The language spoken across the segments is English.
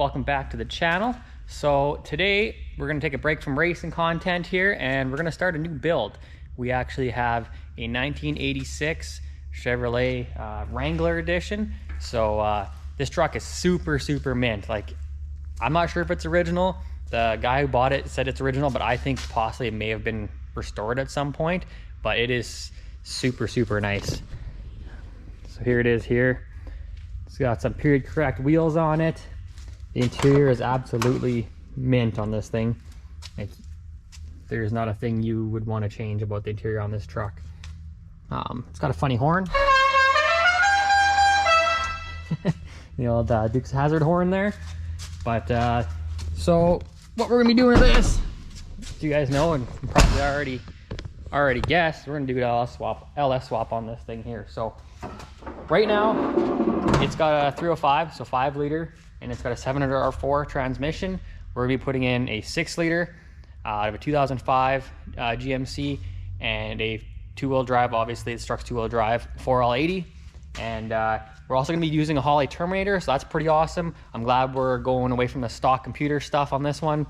welcome back to the channel. So today we're going to take a break from racing content here and we're going to start a new build. We actually have a 1986 Chevrolet Wrangler edition. So this truck is super mint. Like, I'm not sure if it's original. The guy who bought it said it's original, but I think possibly it may have been restored at some point. But it is super nice. So here it is here. It's got some period correct wheels on it. The interior is absolutely mint on this thing. There's not a thing you would want to change about the interior on this truck. It's got a funny horn. The old Dukes Hazzard horn there. But so what we're gonna be doing with this, as you guys know and probably already guessed, we're gonna do an LS swap on this thing here. So right now it's got a 305, so 5 liter, and it's got a 700 R4 transmission. We're gonna be putting in a 6 liter out of a 2005 GMC and a 2-wheel drive. Obviously this truck's 2-wheel drive, 4L80, and we're also gonna be using a Holley Terminator, so that's pretty awesome. I'm glad we're going away from the stock computer stuff on this one.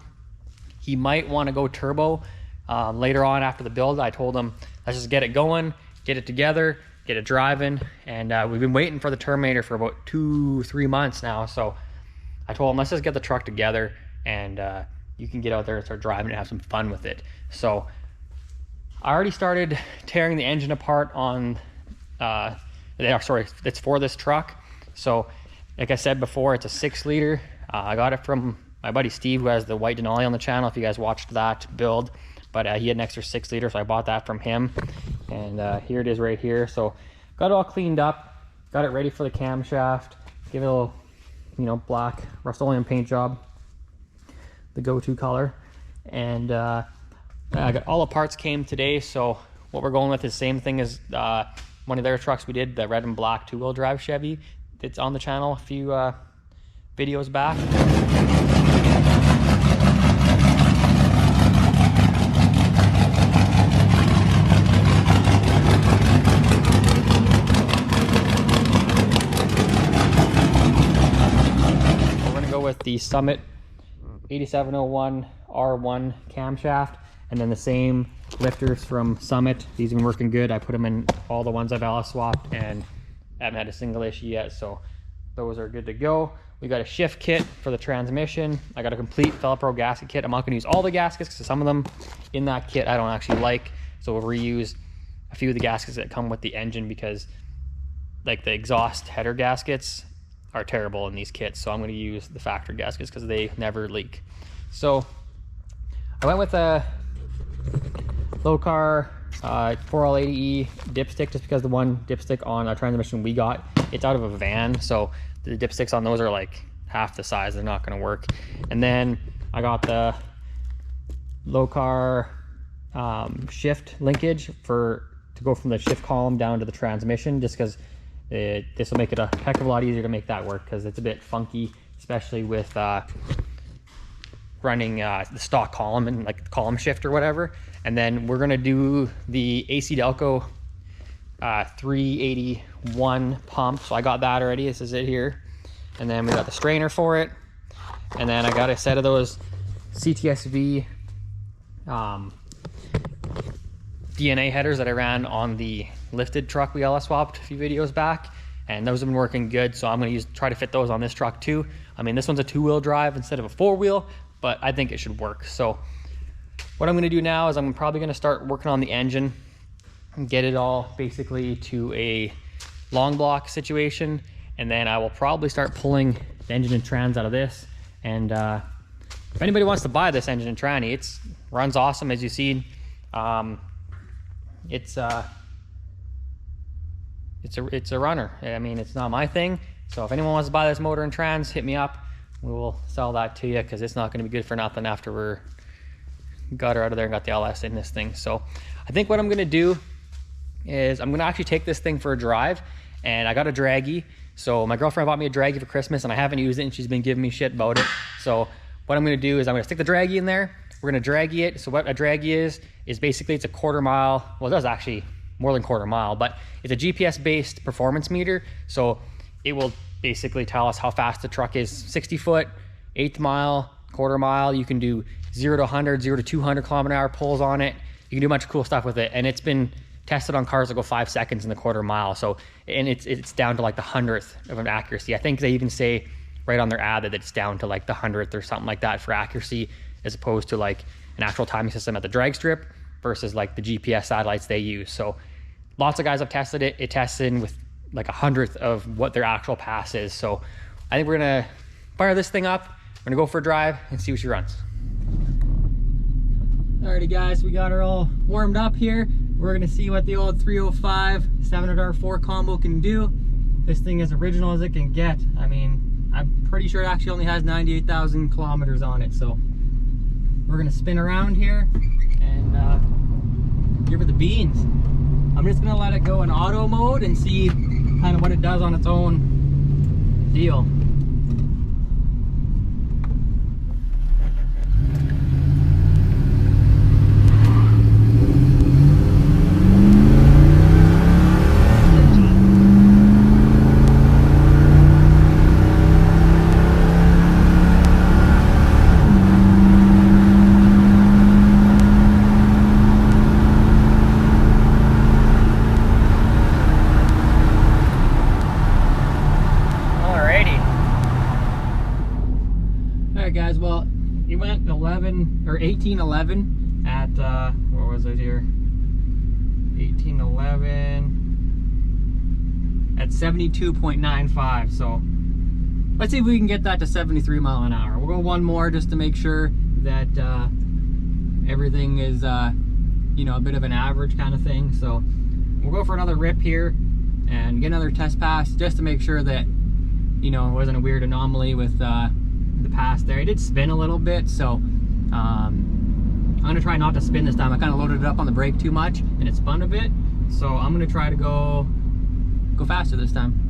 He might want to go turbo later on after the build. I told him, let's just get it going, get it together, get it driving, and we've been waiting for the Terminator for about 2-3 months now. So I told him, let's just get the truck together and you can get out there and start driving and have some fun with it. So I already started tearing the engine apart on it's for this truck. So like I said before, it's a 6 liter. I got it from my buddy Steve, who has the white Denali on the channel, if you guys watched that build. But he had an extra 6 liter, so I bought that from him. And here it is right here. So got it all cleaned up, got it ready for the camshaft, give it a little, black Rust-Oleum paint job, the go-to color. And I got all the parts came today. So what we're going with is the same thing as one of their trucks we did, the red and black 2-wheel drive Chevy. It's on the channel a few videos back. We're gonna go with the Summit 8701 R1 camshaft, and then the same lifters from Summit. These have been working good. I put them in all the ones I've LS swapped and haven't had a single issue yet, so those are good to go. We got a shift kit for the transmission. I got a complete Velcro gasket kit. I'm not gonna use all the gaskets because some of them in that kit I don't actually like, so we'll reuse a few of the gaskets that come with the engine, because like the exhaust header gaskets are terrible in these kits, so I'm gonna use the factory gaskets because they never leak. So I went with a low car 4L80E dipstick, just because the one dipstick on our transmission we got, it's out of a van, so the dipsticks on those are like half the size. They're not going to work. And then I got the low car shift linkage to go from the shift column down to the transmission, just because this will make it a heck of a lot easier to make that work, because it's a bit funky, especially with running the stock column and like column shift or whatever. And then we're gonna do the AC Delco 381 pump. So I got that already. This is it here. And then we got the strainer for it. And then I got a set of those CTSV DNA headers that I ran on the lifted truck we LS swapped a few videos back, and those have been working good. So I'm gonna try to fit those on this truck too. I mean, this one's a 2-wheel drive instead of a 4-wheel, but I think it should work. So what I'm gonna do now is I'm probably gonna start working on the engine and get it all basically to a long block situation. And then I will probably start pulling the engine and trans out of this. And if anybody wants to buy this engine and tranny, it runs awesome, as you see. It's a runner. I mean, it's not my thing. So if anyone wants to buy this motor and trans, hit me up. We will sell that to you, because it's not going to be good for nothing after we're got her out of there and got the LS in this thing. So I think what I'm going to do is I'm going to actually take this thing for a drive. And I got a Dragy. So my girlfriend bought me a Dragy for Christmas, and I haven't used it, and she's been giving me shit about it. So what I'm going to do is I'm going to stick the Dragy in there. We're going to Dragy it. So what a Dragy is basically it's a quarter mile. Well, it does actually more than quarter mile, but it's a GPS based performance meter. So it will basically tell us how fast the truck is 60 foot, eighth mile, quarter mile. You can do 0 to 100, 0 to 200 km/h pulls on it. You can do a bunch of cool stuff with it, and it's been tested on cars that go 5 seconds in the quarter mile. So, and it's down to like the 100th of an accuracy. I think they even say right on their ad that it's down to like the 100th or something like that for accuracy, as opposed to like an actual timing system at the drag strip versus like the GPS satellites they use. So lots of guys have tested it. It tests in with like 100th of what their actual pass is. So I think we're gonna fire this thing up. We're gonna go for a drive and see what she runs. Alrighty guys, we got her all warmed up here. We're gonna see what the old 305 700R4 combo can do. This thing is original as it can get. I mean, I'm pretty sure it actually only has 98,000 kilometers on it. So we're gonna spin around here and give her the beans. I'm just gonna let it go in auto mode and see kind of what it does on its own deal. Guys, well, you went 1811 at where was it here? 1811 at 72.95. So let's see if we can get that to 73 mile an hour. We'll go one more just to make sure that everything is you know, a bit of an average kind of thing. So we'll go for another rip here and get another test pass just to make sure that, you know, it wasn't a weird anomaly with the pass there. It did spin a little bit, so I'm gonna try not to spin this time. I kind of loaded it up on the brake too much and it spun a bit, so I'm gonna try to go faster this time.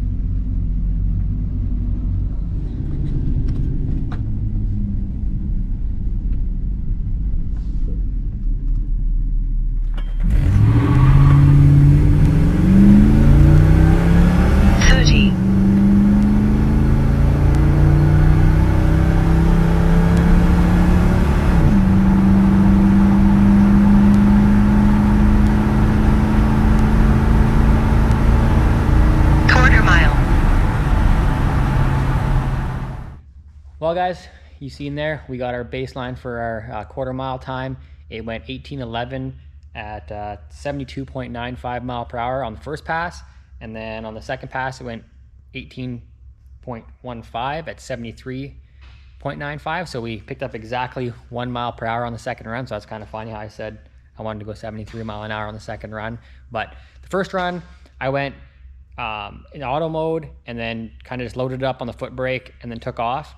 Well guys, you seen there, we got our baseline for our quarter mile time. It went 1811 at 72.95 mile per hour on the first pass. And then on the second pass, it went 18.15 at 73.95. So we picked up exactly 1 mile per hour on the second run. So that's kind of funny how I said I wanted to go 73 mile an hour on the second run. But the first run, I went in auto mode and then kind of just loaded it up on the foot brake and then took off.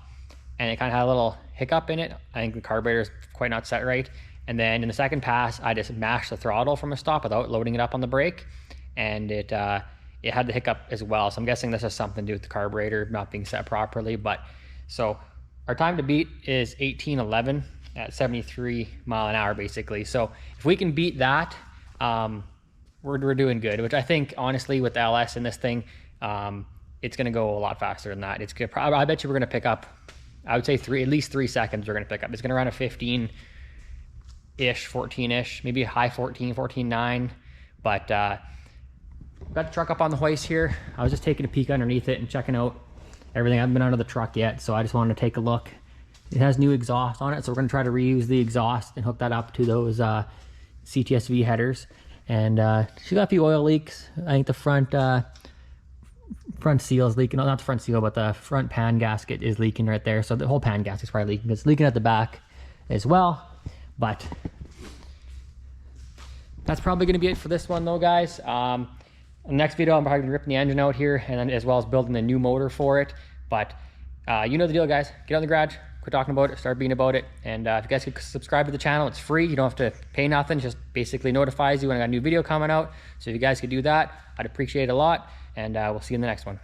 And it kind of had a little hiccup in it. I think the carburetor is quite not set right. And then in the second pass, I just mashed the throttle from a stop without loading it up on the brake. And it had the hiccup as well. So I'm guessing this has something to do with the carburetor not being set properly. But so our time to beat is 1811 at 73 mile an hour basically. So if we can beat that, we're doing good, which I think honestly with the LS in this thing, it's gonna go a lot faster than that. It's gonna I bet you we're gonna pick up, I would say at least 3 seconds we're gonna pick up. It's gonna run a 15-ish, 14-ish, maybe a high 14, 14.9. But got the truck up on the hoist here. I was just taking a peek underneath it and checking out everything. I haven't been under the truck yet, so I just wanted to take a look. It has new exhaust on it, so we're gonna try to reuse the exhaust and hook that up to those CTSV headers. And she got a few oil leaks. I think the front seal is leaking. No, not the front seal, but the front pan gasket is leaking right there. So the whole pan gasket is probably leaking. It's leaking at the back as well. But that's probably going to be it for this one though, guys. In the next video, I'm probably going to rip the engine out here, and then as well as building a new motor for it. But you know the deal, guys. Get out in the garage, quit talking about it, start being about it. And if you guys could subscribe to the channel, it's free. You don't have to pay nothing. It just basically notifies you when I got a new video coming out. So if you guys could do that, I'd appreciate it a lot. And we'll see you in the next one.